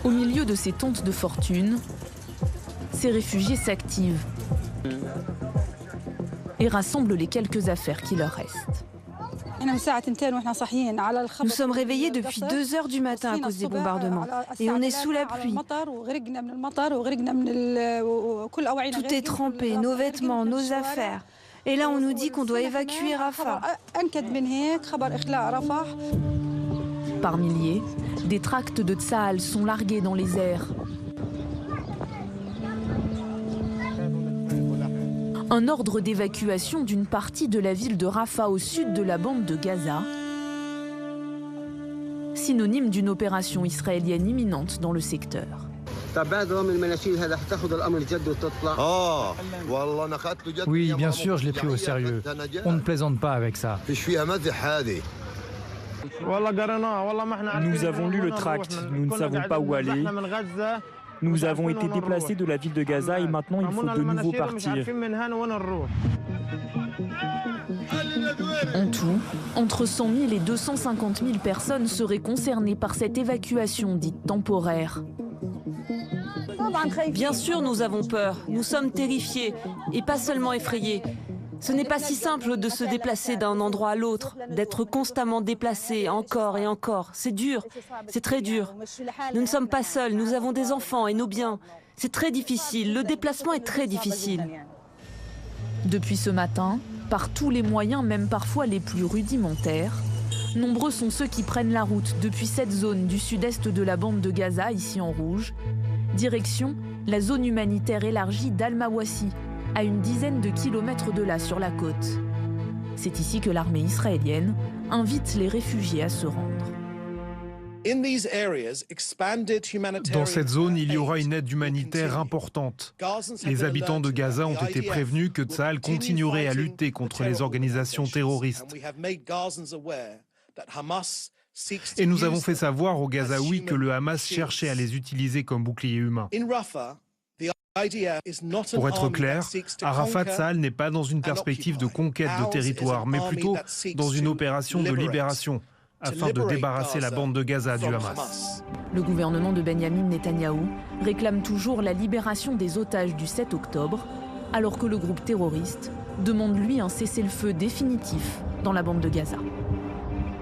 Au milieu de ces tontes de fortune, ces réfugiés s'activent et rassemblent les quelques affaires qui leur restent. Nous sommes réveillés depuis 2 heures du matin à cause des bombardements et on est sous la pluie. Tout est trempé, nos vêtements, nos affaires. Et là, on nous dit qu'on doit évacuer Rafah. Par milliers, des tracts de Tsahal sont largués dans les airs. Un ordre d'évacuation d'une partie de la ville de Rafah au sud de la bande de Gaza, synonyme d'une opération israélienne imminente dans le secteur. Oui, bien sûr, je l'ai pris au sérieux. On ne plaisante pas avec ça. Nous avons lu le tract, nous ne savons pas où aller. Nous avons été déplacés de la ville de Gaza et maintenant il faut de nouveau partir. En tout, entre 100 000 et 250 000 personnes seraient concernées par cette évacuation dite temporaire. Bien sûr, nous avons peur, nous sommes terrifiés et pas seulement effrayés. Ce n'est pas si simple de se déplacer d'un endroit à l'autre, d'être constamment déplacé encore et encore. C'est dur, c'est très dur. Nous ne sommes pas seuls, nous avons des enfants et nos biens. C'est très difficile, le déplacement est très difficile. Depuis ce matin, par tous les moyens, même parfois les plus rudimentaires, nombreux sont ceux qui prennent la route depuis cette zone du sud-est de la bande de Gaza, ici en rouge, direction la zone humanitaire élargie d'Al-Mawassi, à une dizaine de kilomètres de là sur la côte. C'est ici que l'armée israélienne invite les réfugiés à se rendre. Dans cette zone, il y aura une aide humanitaire importante. Les habitants de Gaza ont été prévenus que Tsahal continuerait à lutter contre les organisations terroristes. Et nous avons fait savoir aux Gazaouis que le Hamas cherchait à les utiliser comme bouclier humain. Pour être clair, à Rafah, Tsahal n'est pas dans une perspective de conquête de territoire, mais plutôt dans une opération de libération, afin de débarrasser la bande de Gaza du Hamas. Le gouvernement de Benyamin Netanyahou réclame toujours la libération des otages du 7 octobre, alors que le groupe terroriste demande lui un cessez-le-feu définitif dans la bande de Gaza.